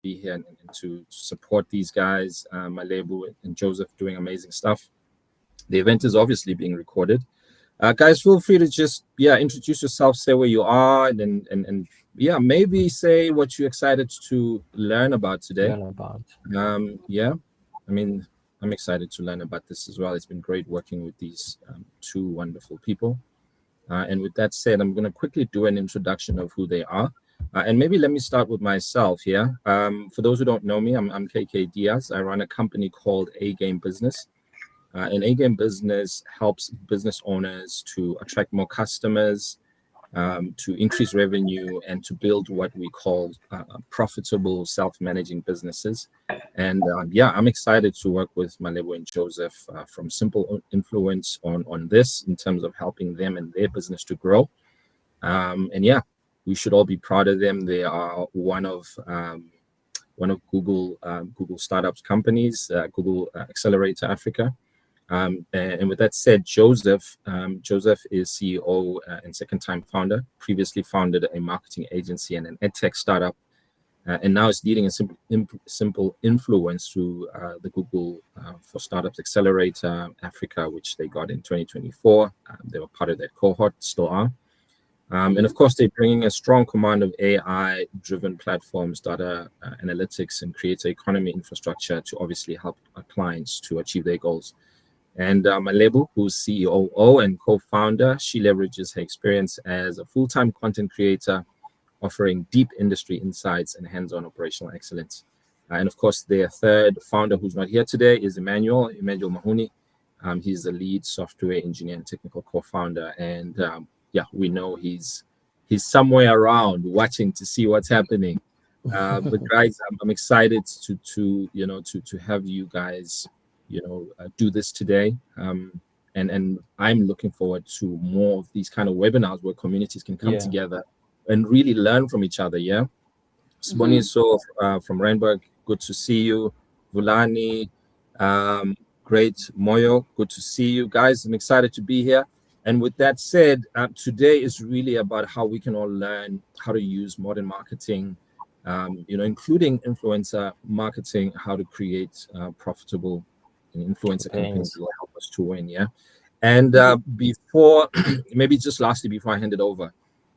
be here and to support these guys, Malebo and Joseph, doing amazing stuff. The event is obviously being recorded. Guys, feel free to just introduce yourself, say where you are, and maybe say what you're excited to learn about today. I mean, I'm excited to learn about this as well. It's been great working with these two wonderful people. And with that said, I'm going to quickly do an introduction of who they are. And maybe let me start with myself here. For those who don't know me, I'm KK Diaz. I run a company called A-Game Business. And A-Game Business helps business owners to attract more customers, to increase revenue, and to build what we call profitable self-managing businesses. And I'm excited to work with Malebo and Joseph from S.I.M.P.L.E Influence on this in terms of helping them and their business to grow. We should all be proud of them. They are one of Google startups companies, Google Accelerator Africa. And with that said, Joseph is CEO and second-time founder. Previously founded a marketing agency and an edtech startup, and now is leading a S.I.M.P.L.E Influence through the Google for Startups Accelerator Africa, which they got in 2024. They were part of that cohort, still are. And of course, they're bringing a strong command of AI-driven platforms, data analytics, and creator economy infrastructure to obviously help our clients to achieve their goals. And Malebo, who's CEO and co-founder, she leverages her experience as a full-time content creator, offering deep industry insights and hands-on operational excellence. And of course, their third founder, who's not here today, is Emmanuel Mahoney. He's the lead software engineer and technical co-founder. And we know he's somewhere around watching to see what's happening. But guys, I'm excited to have you guys do this today. And I'm looking forward to more of these kind of webinars where communities can come together and really learn from each other. Sponi from Randburg, good to see you. Vulani, great. Moyo, good to see you guys. I'm excited to be here. And with that said, today is really about how we can all learn how to use modern marketing, including influencer marketing, how to create profitable influencer campaigns that will help us to win. And before I hand it over,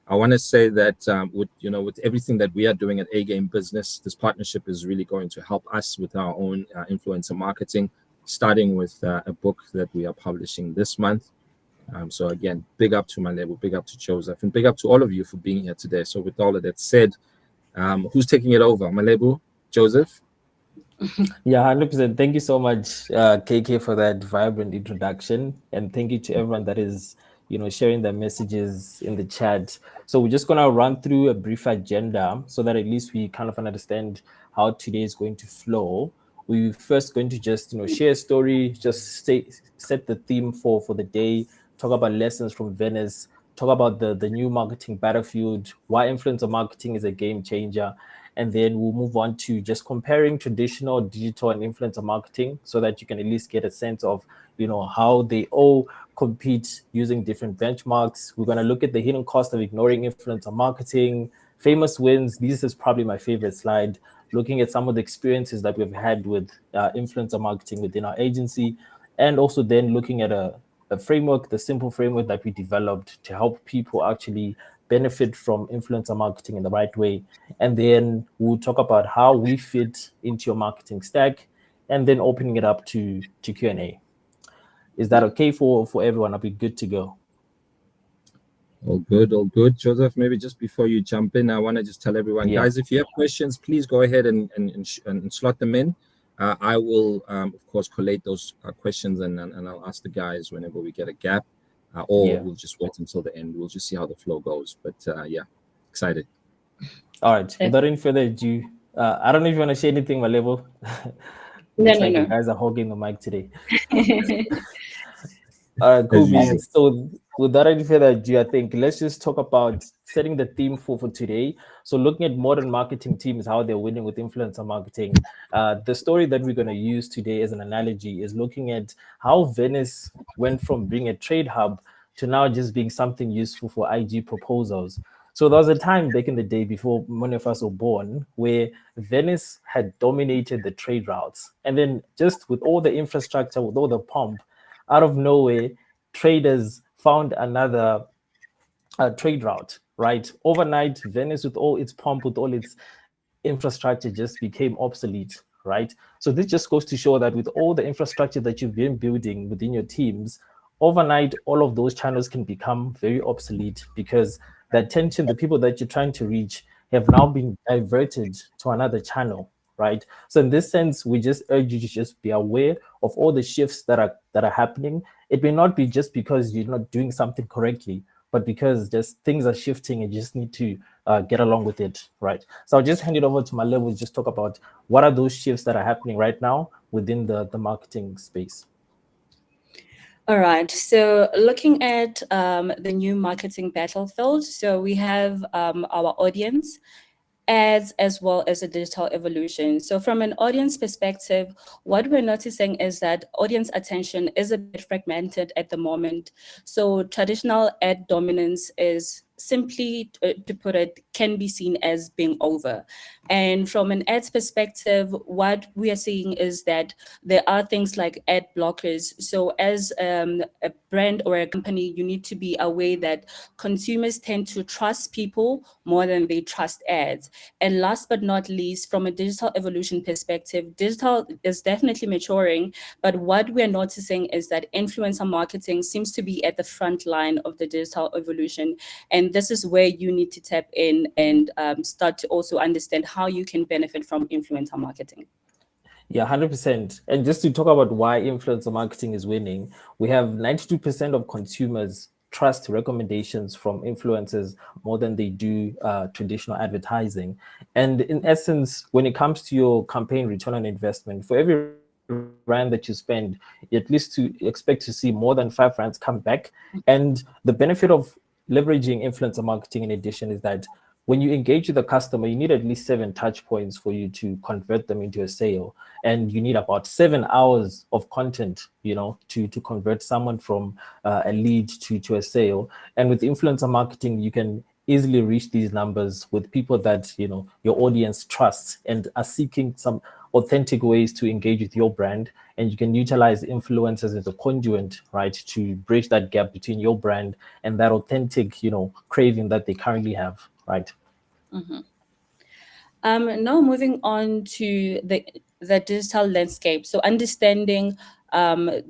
I want to say that with everything that we are doing at A-Game Business, this partnership is really going to help us with our own influencer marketing, starting with a book that we are publishing this month. So again, big up to Malebo, big up to Joseph, and big up to all of you for being here today. So with all of that said, who's taking it over? Malebo, Joseph? Yeah, 100%. Thank you so much, KK, for that vibrant introduction. And thank you to everyone that is, sharing their messages in the chat. So we're just going to run through a brief agenda so that at least we kind of understand how today is going to flow. We're first going to just, share a story, just set the theme for the day, talk about lessons from Venice, talk about the new marketing battlefield, why influencer marketing is a game changer. And then we'll move on to just comparing traditional digital and influencer marketing so that you can at least get a sense of, how they all compete using different benchmarks. We're going to look at the hidden cost of ignoring influencer marketing, famous wins. This is probably my favorite slide, looking at some of the experiences that we've had with influencer marketing within our agency, and also then looking at a framework, the S.I.M.P.L.E framework that we developed to help people actually benefit from influencer marketing in the right way. And then we'll talk about how we fit into your marketing stack, and then opening it up to Q&A. Is that okay for everyone? I'll be good to go. All good. Joseph, maybe just before you jump in, I want to just tell everyone, guys, if you have questions, please go ahead and slot them in. I will, of course, collate those questions and I'll ask the guys whenever we get a gap. We'll just wait until the end. We'll just see how the flow goes. But excited. All right. Without any further ado, I don't know if you want to say anything, Malebo. No. You guys are hogging the mic today. All right, cool, man. So without any further ado, I think let's just talk about setting the theme for today. So looking at modern marketing teams, how they're winning with influencer marketing. The story that we're going to use today as an analogy is looking at how Venice went from being a trade hub to now just being something useful for IG proposals. So there was a time back in the day before many of us were born where Venice had dominated the trade routes. And then just with all the infrastructure, with all the pomp, out of nowhere, traders found another trade route, right? Overnight, Venice, with all its pomp, with all its infrastructure, just became obsolete, right? So this just goes to show that with all the infrastructure that you've been building within your teams, overnight, all of those channels can become very obsolete because the attention, the people that you're trying to reach have now been diverted to another channel, right? So in this sense, we just urge you to just be aware of all the shifts that are happening. It may not be just because you're not doing something correctly, but because just things are shifting and you just need to get along with it, right? So I'll just hand it over to Malebo to just talk about what are those shifts that are happening right now within the marketing space. All right. So looking at the new marketing battlefield, so we have our audience, ads, as well as a digital evolution. So from an audience perspective, what we're noticing is that audience attention is a bit fragmented at the moment. So traditional ad dominance is simply, to put it, can be seen as being over. And from an ads perspective, what we are seeing is that there are things like ad blockers. So as a brand or a company, you need to be aware that consumers tend to trust people more than they trust ads. And last but not least, from a digital evolution perspective, digital is definitely maturing, but what we're noticing is that influencer marketing seems to be at the front line of the digital evolution. And this is where you need to tap in and start to also understand how you can benefit from influencer marketing. Yeah, 100%. And just to talk about why influencer marketing is winning, we have 92% of consumers trust recommendations from influencers more than they do traditional advertising. And in essence, when it comes to your campaign return on investment, for every rand that you spend, you at least to expect to see more than 5 rands come back. And the benefit of leveraging influencer marketing in addition is that when you engage with the customer, you need at least 7 touch points for you to convert them into a sale. And you need about 7 hours of content, to convert someone from a lead to a sale. And with influencer marketing, you can easily reach these numbers with people that, your audience trusts and are seeking some authentic ways to engage with your brand. And you can utilize influencers as a conduit, right, to bridge that gap between your brand and that authentic, craving that they currently have. Right. Mm-hmm. Now moving on to the digital landscape. So understanding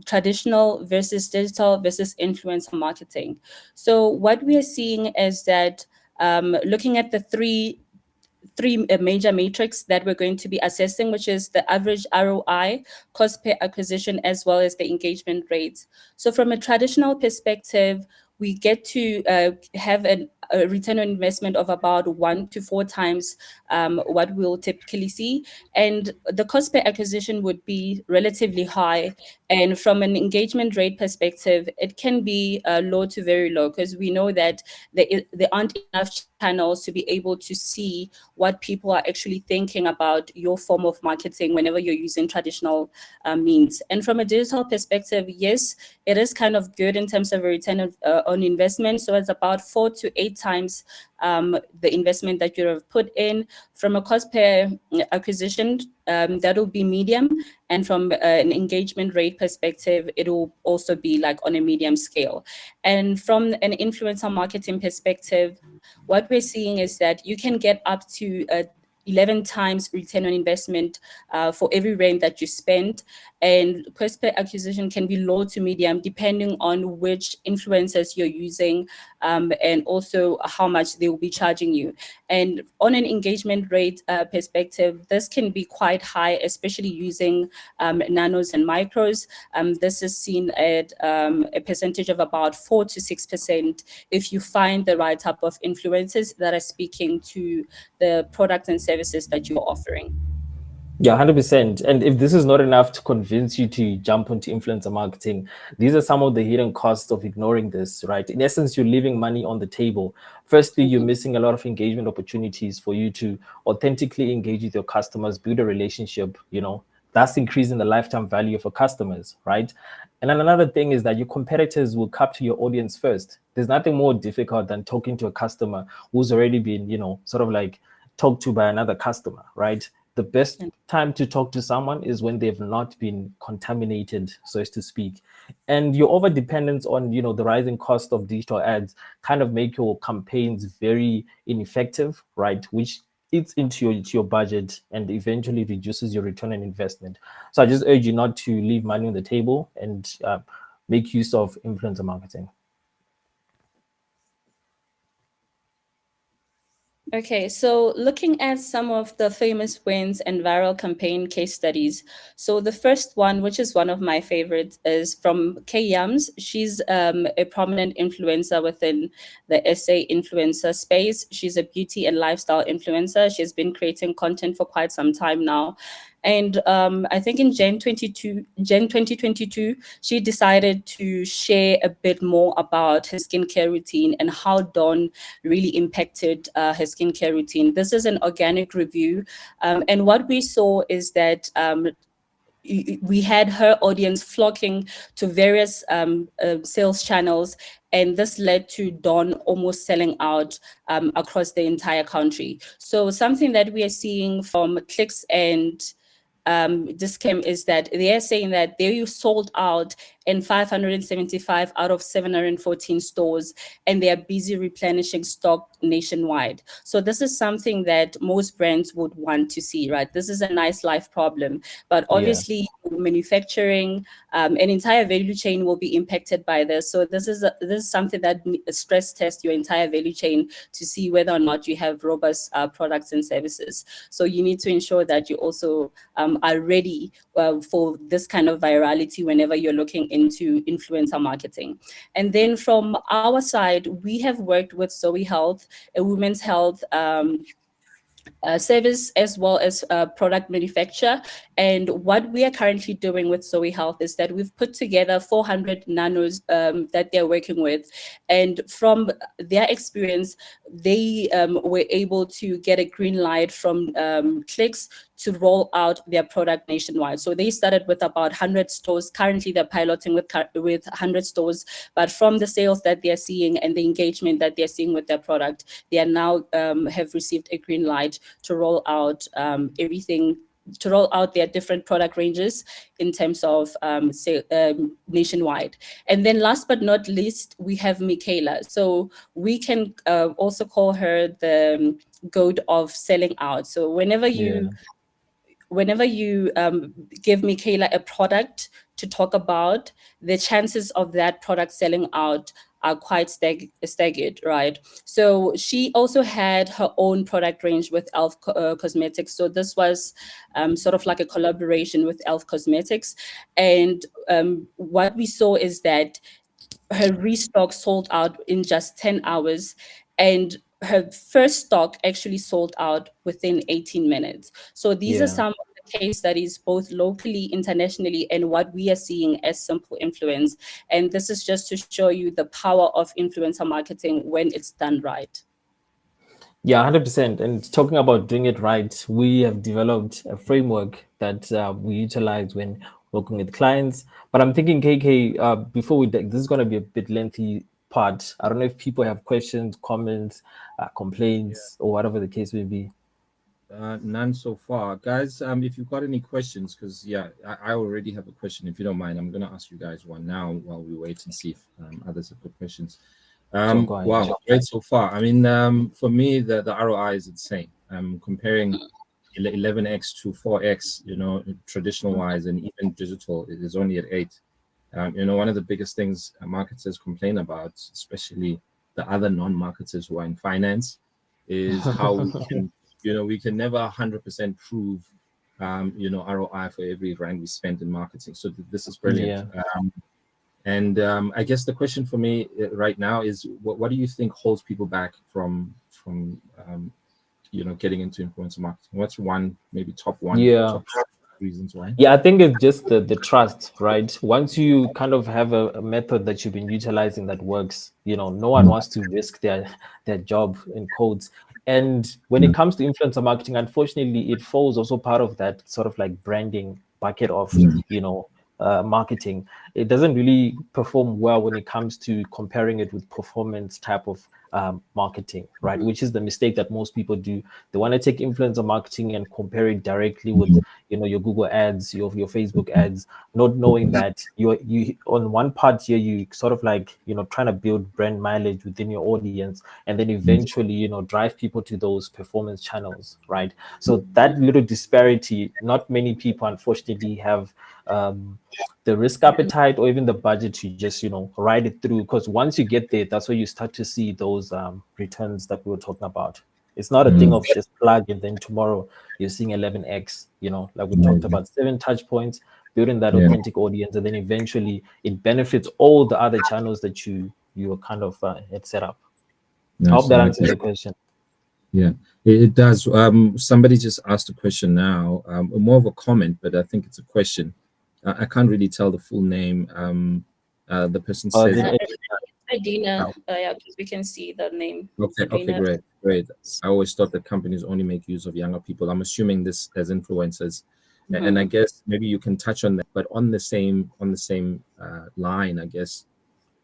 traditional versus digital versus influencer marketing. So what we are seeing is that looking at the three major metrics that we're going to be assessing, which is the average ROI, cost per acquisition, as well as the engagement rates. So from a traditional perspective, we get to have a return on investment of about 1 to 4 times what we'll typically see. And the cost per acquisition would be relatively high. And from an engagement rate perspective, it can be low to very low, because we know that there aren't enough channels to be able to see what people are actually thinking about your form of marketing whenever you're using traditional means. And from a digital perspective, yes, it is kind of good in terms of a return on investment. So it's about 4 to 8 times the investment that you have put in. From a cost per acquisition, that will be medium. And from an engagement rate perspective, it will also be like on a medium scale. And from an influencer marketing perspective, what we're seeing is that you can get up to 11 times return on investment for every rand that you spend. And cost per acquisition can be low to medium depending on which influencers you're using, and also how much they will be charging you. And on an engagement rate perspective, this can be quite high, especially using nanos and micros. This is seen at a percentage of about 4 to 6% if you find the right type of influencers that are speaking to the products and services that you're offering. Yeah, 100%. And if this is not enough to convince you to jump onto influencer marketing, these are some of the hidden costs of ignoring this, right? In essence, you're leaving money on the table. Firstly, you're missing a lot of engagement opportunities for you to authentically engage with your customers, build a relationship, That's increasing the lifetime value for customers, right? And then another thing is that your competitors will capture your audience first. There's nothing more difficult than talking to a customer who's already been, sort of like talked to by another customer, right? The best time to talk to someone is when they've not been contaminated, so as to speak. And your over dependence on, the rising cost of digital ads kind of make your campaigns very ineffective, right? Which eats into your budget and eventually reduces your return on investment. So I just urge you not to leave money on the table and make use of influencer marketing. Okay, so looking at some of the famous wins and viral campaign case studies. So the first one, which is one of my favorites, is from K Yams. She's a prominent influencer within the SA influencer space. She's a beauty and lifestyle influencer. She's been creating content for quite some time now. And I think in Jan 2022, she decided to share a bit more about her skincare routine and how Dawn really impacted her skincare routine. This is an organic review. And what we saw is that we had her audience flocking to various sales channels, and this led to Dawn almost selling out across the entire country. So something that we are seeing from clicks and Discam is that they are saying that they sold out in 575 out of 714 stores, and they are busy replenishing stock nationwide. So this is something that most brands would want to see, right? This is a nice life problem, but obviously manufacturing, an entire value chain will be impacted by this. So this is something that stress test your entire value chain to see whether or not you have robust products and services. So you need to ensure that you also are ready for this kind of virality whenever you're looking into influencer marketing. And then from our side, we have worked with Zoe Health, a women's health service, as well as product manufacturer. And what we are currently doing with Zoe Health is that we've put together 400 nanos that they're working with. And from their experience, they were able to get a green light from clicks to roll out their product nationwide. So they started with about 100 stores. Currently, they're piloting with 100 stores. But from the sales that they're seeing and the engagement that they're seeing with their product, they are now have received a green light to roll out everything, to roll out their different product ranges in terms of nationwide. And then last but not least, we have Michaela. So we can also call her the goat of selling out. So whenever you give Michaela a product to talk about, the chances of that product selling out are quite staggered, right? So she also had her own product range with e.l.f. Cosmetics. So this was sort of like a collaboration with e.l.f. Cosmetics. And what we saw is that her restock sold out in just 10 hours. And her first stock actually sold out within 18 minutes. So these are some of the case studies, both locally, internationally, and what we are seeing as simple influence. And this is just to show you the power of influencer marketing when it's done right. Yeah, 100%. And talking about doing it right, we have developed a framework that we utilize when working with clients. But I'm thinking, KK, before we this is going to be a bit lengthy part. I don't know if people have questions, comments, complaints, or whatever the case may be. None so far, guys. If you've got any questions, because I already have a question. If you don't mind, I'm going to ask you guys one now while we wait and see if others have got questions. Wow, great so far. I mean, for me, the ROI is insane. Comparing 11x to 4x, traditional wise, and even digital, it is only at 8. One of the biggest things marketers complain about, especially the other non-marketers who are in finance, is how we can, we can never 100% prove, ROI for every rand we spend in marketing. So this is brilliant. And I guess the question for me right now is, what do you think holds people back from getting into influencer marketing? What's maybe top reasons why? I think it's just the trust, right? Once you kind of have a method that you've been utilizing that works, no one wants to risk their job in codes. And when it comes to influencer marketing, unfortunately, it falls also part of that sort of like branding bucket of, marketing. It doesn't really perform well when it comes to comparing it with performance type of marketing, right? Which is the mistake that most people do. They want to take influencer marketing and compare it directly with, your Google ads, your Facebook ads, not knowing that you on one part here, you sort of like, trying to build brand mileage within your audience, and then eventually, drive people to those performance channels, right? So that little disparity, not many people unfortunately have the risk appetite or even the budget to just ride it through, because once you get there, that's where you start to see those returns that we were talking about. It's not a thing of just plug and then tomorrow you're seeing 11x, like we talked about, 7 touch points, building that authentic audience, and then eventually it benefits all the other channels that you are kind of had set up. I hope that answers the question. Yeah, it does. Somebody just asked a question now, more of a comment, but I think it's a question. I can't really tell the full name. The person says, Adina, because we can see the name. Okay, great. I always thought that companies only make use of younger people. I'm assuming this as influencers, and I guess maybe you can touch on that. But on the same line, I guess,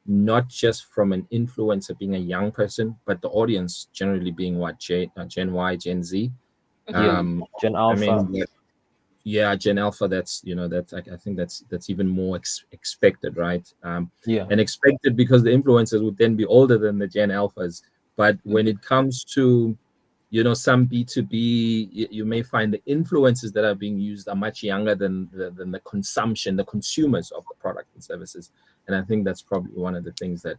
not just from an influencer being a young person, but the audience generally being what, Gen Y, Gen Z, Gen Alpha. Gen Alpha. That's I think that's even more expected, right? And expected because the influencers would then be older than the Gen Alphas. But when it comes to some B2B, you may find the influencers that are being used are much younger than the consumers of the product and services. And I think that's probably one of the things that,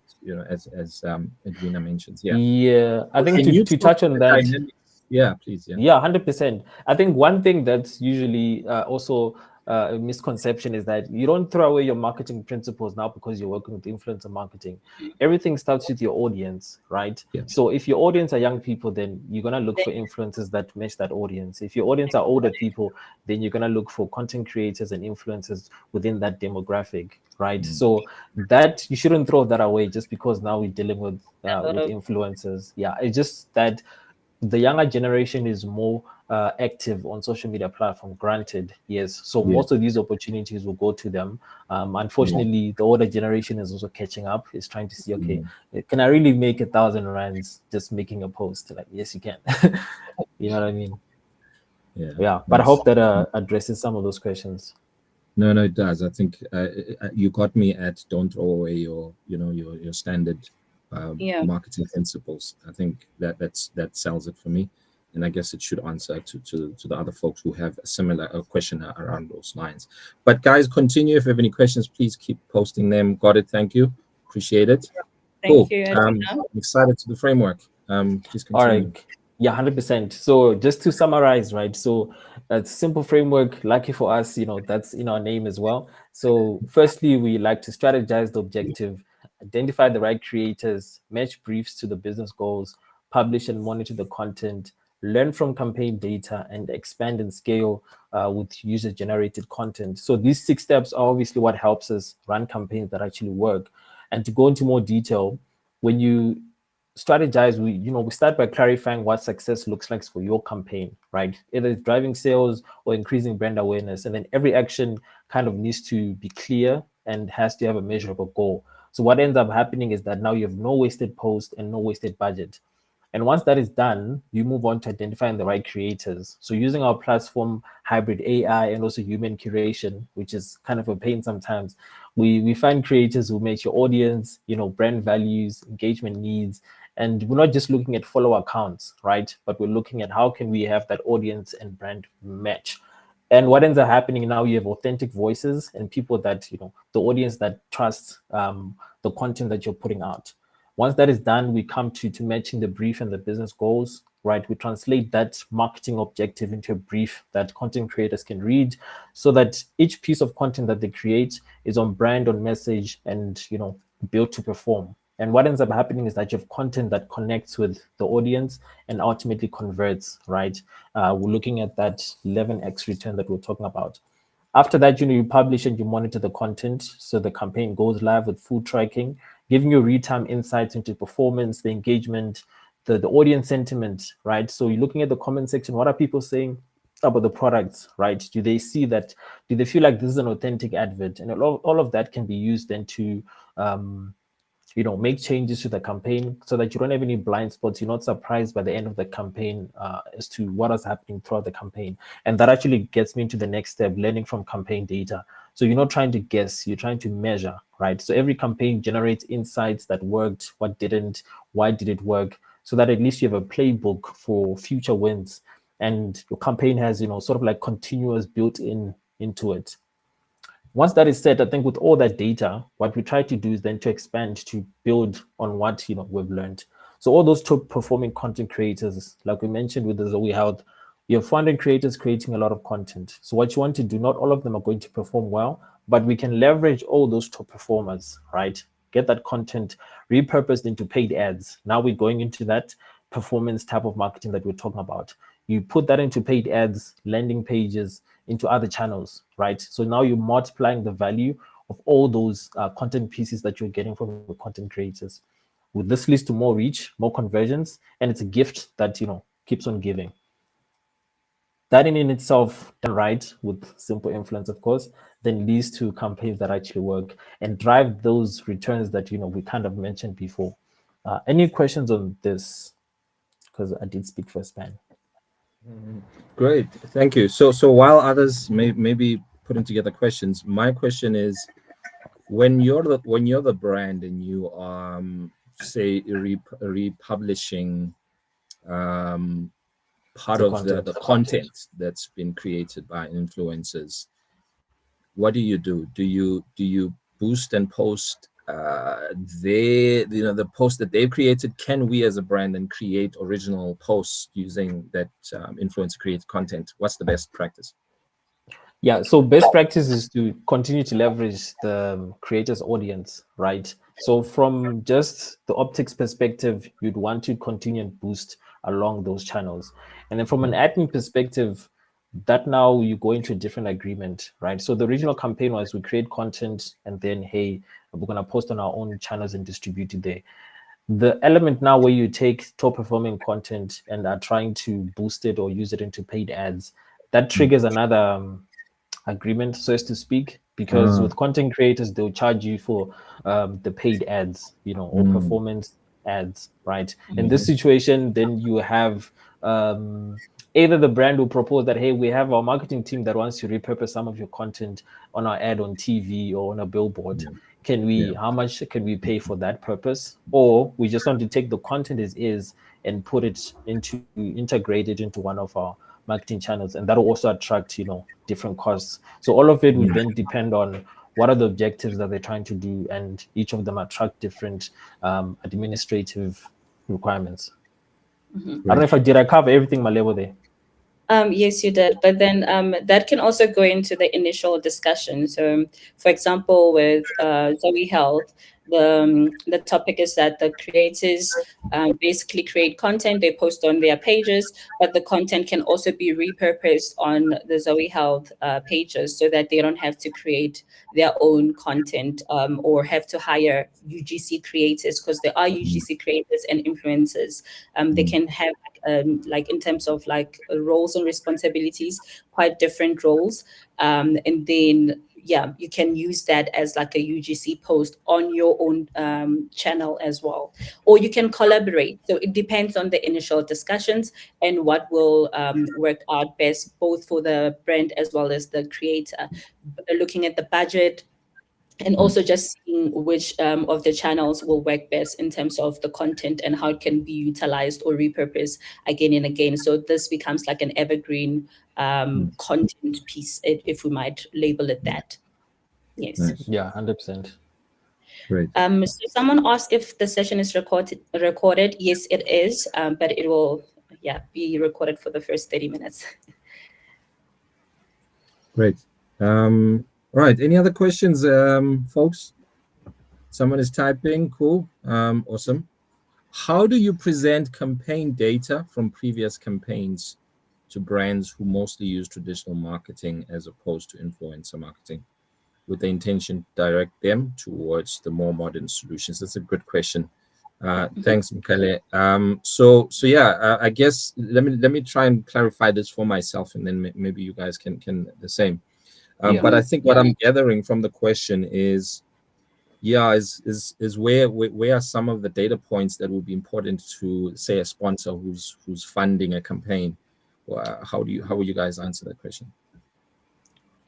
as Edwina mentions. I think to touch on that. Dynamics. Yeah, please. 100%. I think one thing that's usually also a misconception is that you don't throw away your marketing principles now because you're working with influencer marketing. Everything starts with your audience, right? So if your audience are young people, then you're going to look for influencers that match that audience. If your audience are older people, then you're going to look for content creators and influencers within that demographic, right? So that you shouldn't throw that away just because now we're dealing with influencers. It's just that the younger generation is more active on social media platform, granted, yes. So most of these opportunities will go to them. Unfortunately, the older generation is also catching up, is trying to see, okay, can I really make 1,000 rands just making a post? Like, yes, you can. You know what I mean? But I hope that addresses some of those questions. No, it does. I think you got me at don't throw away your standard marketing principles. I think that sells it for me, and I guess it should answer to the other folks who have a similar question around those lines. But guys, continue. If you have any questions, please keep posting them. Got it. Thank you. Appreciate it. Thank you. I'm excited to the framework. Please continue. All right. 100%. So just to summarize, right? So it's a simple framework. Lucky for us, that's in our name as well. So firstly, we like to strategize the objective, identify the right creators, match briefs to the business goals, publish and monitor the content, learn from campaign data, and expand and scale with user-generated content. So these 6 steps are obviously what helps us run campaigns that actually work. And to go into more detail, when you strategize, we start by clarifying what success looks like for your campaign, right? Either it's driving sales or increasing brand awareness. And then every action kind of needs to be clear and has to have a measurable goal. So what ends up happening is that now you have no wasted post and no wasted budget. And once that is done, you move on to identifying the right creators. So using our platform, hybrid AI and also human curation, which is kind of a pain sometimes, we find creators who match your audience, brand values, engagement needs. And we're not just looking at follower accounts, right? But we're looking at how can we have that audience and brand match. And what ends up happening now, you have authentic voices and people that, the audience that trusts the content that you're putting out. Once that is done, we come to matching the brief and the business goals, right? We translate that marketing objective into a brief that content creators can read so that each piece of content that they create is on brand, on message, and, built to perform. And what ends up happening is that you have content that connects with the audience and ultimately converts, right? We're looking at that 11x return that we're talking about. After that, you publish and you monitor the content. So the campaign goes live with full tracking, giving you real-time insights into performance, the engagement, the audience sentiment, right? So you're looking at the comment section. What are people saying? about the products, right? Do they see that? Do they feel like this is an authentic advert? And all of that can be used then to make changes to the campaign so that you don't have any blind spots. You're not surprised by the end of the campaign as to what is happening throughout the campaign. And that actually gets me into the next step, learning from campaign data. So you're not trying to guess, you're trying to measure, right? So every campaign generates insights that worked, what didn't, why did it work, so that at least you have a playbook for future wins. And your campaign has, sort of like continuous built into it. Once that is set, I think with all that data, what we try to do is then to expand to build on what we've learned. So all those top performing content creators, like we mentioned with the Zoe Health, you have 400 creators creating a lot of content. So what you want to do, not all of them are going to perform well, but we can leverage all those top performers, right? Get that content repurposed into paid ads. Now we're going into that performance type of marketing that we're talking about. You put that into paid ads, landing pages, into other channels, right? So now you're multiplying the value of all those content pieces that you're getting from the content creators. With this leads to more reach, more conversions, and it's a gift that keeps on giving. That in itself, done right with simple influence, of course, then leads to campaigns that actually work and drive those returns that we kind of mentioned before. Any questions on this? Because I did speak first, man. Great, thank you. So while others may be putting together questions, my question is, when you're the brand and you are say republishing part of the content that's been created by influencers, what do? Do you boost and post the post that they've created? Can we as a brand then create original posts using that influencer created content? What's the best practice? Yeah, so best practice is to continue to leverage the creator's audience, right? So from just the optics perspective, you'd want to continue and boost along those channels. And then from an admin perspective, that now you go into a different agreement, right? So the original campaign was we create content and then, hey, we're going to post on our own channels and distribute it there. The element now where you take top performing content and are trying to boost it or use it into paid ads, that triggers another agreement, so as to speak, because with content creators, they'll charge you for the paid ads, or performance ads, right? In this situation, then you have either the brand will propose that, hey, we have our marketing team that wants to repurpose some of your content on our ad on TV or on a billboard. How much can we pay for that purpose? Or we just want to take the content as is and put it integrate it into one of our marketing channels, and that will also attract different costs. So all of it would then depend on what are the objectives that they're trying to do, and each of them attract different administrative requirements. I don't know if I cover everything, Malebo, there. Yes, you did. But then that can also go into the initial discussion. So, for example, with Zoe Health, the topic is that the creators basically create content, they post on their pages, but the content can also be repurposed on the Zoe Health pages so that they don't have to create their own content or have to hire UGC creators, because there are UGC creators and influencers. They can have like in terms of like roles and responsibilities, quite different roles. And then you can use that as like a UGC post on your own channel as well, or you can collaborate. So it depends on the initial discussions and what will work out best, both for the brand as well as the creator. Looking at the budget, and also just seeing which of the channels will work best in terms of the content and how it can be utilized or repurposed again and again. So this becomes like an evergreen content piece, if we might label it that. Yes. Nice. Yeah, 100%. Great. So someone asked if the session is recorded. Yes, it is, but it will be recorded for the first 30 minutes. Great. All right. Any other questions, folks? Someone is typing. Cool. Awesome. How do you present campaign data from previous campaigns to brands who mostly use traditional marketing as opposed to influencer marketing, with the intention to direct them towards the more modern solutions? That's a good question. Thanks, Mkele. So yeah, I guess let me try and clarify this for myself, and then maybe you guys can the same. But I think what I'm gathering from the question is, yeah, is where are some of the data points that will be important to, say, a sponsor who's funding a campaign? How will you guys answer that question?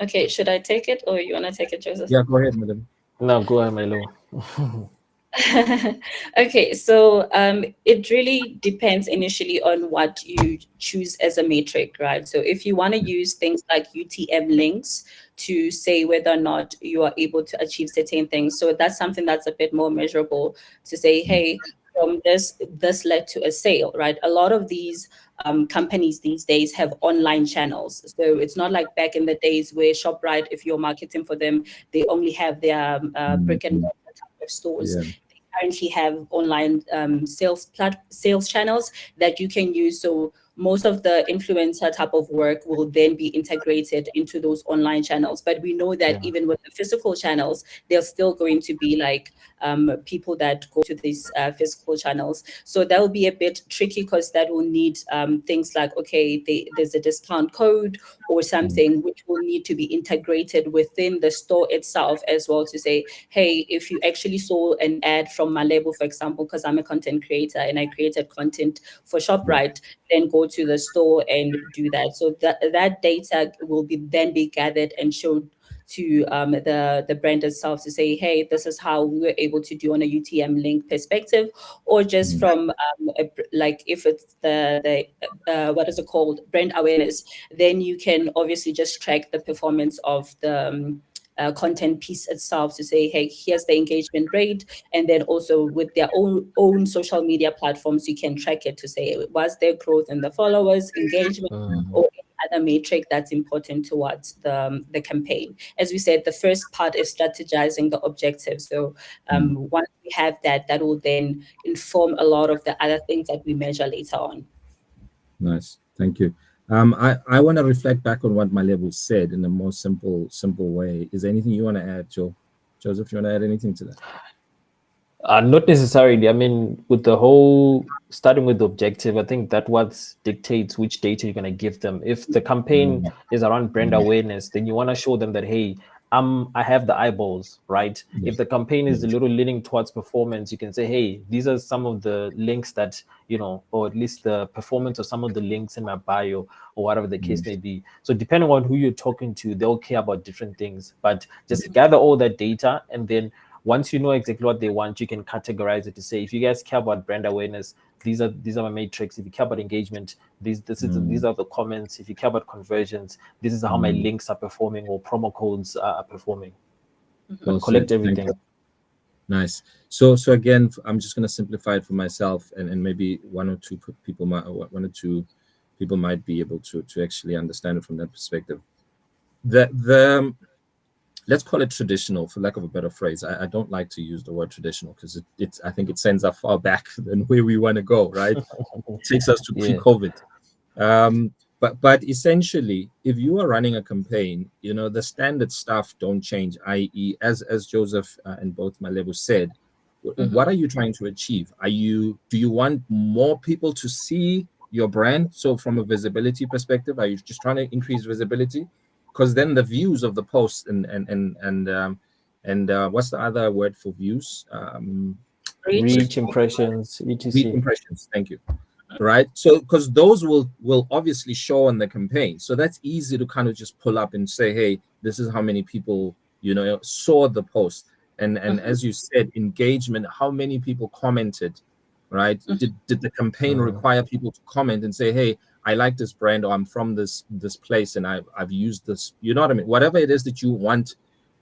Okay, should I take it or you want to take it, Joseph? Yeah, go ahead, madam. No, go ahead, Malebo. Okay, so it really depends initially on what you choose as a metric, right? So if you want to use things like UTM links to say whether or not you are able to achieve certain things, so that's something that's a bit more measurable to say, hey, from this led to a sale, right? A lot of these companies these days have online channels, so it's not like back in the days where ShopRite, if you're marketing for them, they only have their brick and mortar type of stores. Yeah. Currently have online sales channels that you can use. So most of the influencer type of work will then be integrated into those online channels. But we know that even with the physical channels, there's still going to be like people that go to these physical channels. So that will be a bit tricky because that will need things like, okay, there's a discount code or something which will need to be integrated within the store itself as well to say, hey, if you actually saw an ad from Malebo, for example, because I'm a content creator and I created content for ShopRite, then go to the store and do that. So that data will then be gathered and showed to the brand itself to say, hey, this is how we were able to do on a UTM link perspective, or just from like if it's the what is it called, brand awareness, then you can obviously just track the performance of the content piece itself to say, hey, here's the engagement rate. And then also with their own social media platforms, you can track it to say, was there growth in the followers, engagement, or any other metric that's important towards the campaign. As we said, the first part is strategizing the objectives. So once we have that, that will then inform a lot of the other things that we measure later on. Nice, thank you. I want to reflect back on what Malebo said in a more simple way. Is there anything you want to add, Joseph? You want to add anything to that? Not necessarily. I mean, with the whole starting with the objective, I think that what dictates which data you're going to give them. If the campaign is around brand awareness, then you want to show them that, hey, I have the eyeballs, right? If the campaign is a little leaning towards performance, you can say, hey, these are some of the links that, or at least the performance of some of the links in my bio or whatever the case may be. So depending on who you're talking to, they'll care about different things, but just gather all that data. And then once you know exactly what they want, you can categorize it to say, if you guys care about brand awareness, these are my metrics. If you care about engagement, these are the comments. If you care about conversions, this is how my links are performing or promo codes are performing. Well, collect everything. Nice. So again, I'm just going to simplify it for myself, and maybe one or two people might be able to actually understand it from that perspective. Let's call it traditional, for lack of a better phrase. I don't like to use the word traditional because I think it sends us far back than where we want to go, right? It takes us to pre-COVID. But essentially, if you are running a campaign, the standard stuff don't change, i.e., as Joseph and both Malebo said, what are you trying to achieve? Do you want more people to see your brand? So from a visibility perspective, are you just trying to increase visibility? Because then the views of the post and what's the other word for views? Reach, impressions, etc. Reach, impressions. Thank you. Right. So because those will obviously show on the campaign, so that's easy to kind of just pull up and say, hey, this is how many people saw the post, and as you said, engagement, how many people commented, right? Did the campaign require people to comment and say, hey, I like this brand, or I'm from this place and I've used this, you know what I mean? Whatever it is that you want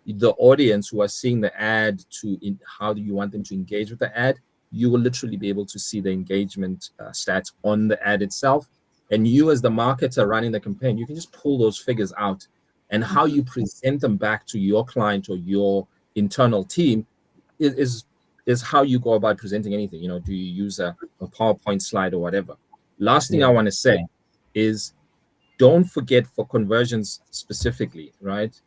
the audience who are seeing the ad how do you want them to engage with the ad? You will literally be able to see the engagement stats on the ad itself. And you as the marketer running the campaign, you can just pull those figures out, and how you present them back to your client or your internal team is how you go about presenting anything. Do you use a PowerPoint slide or whatever? Last thing I want to say is, don't forget, for conversions specifically, right?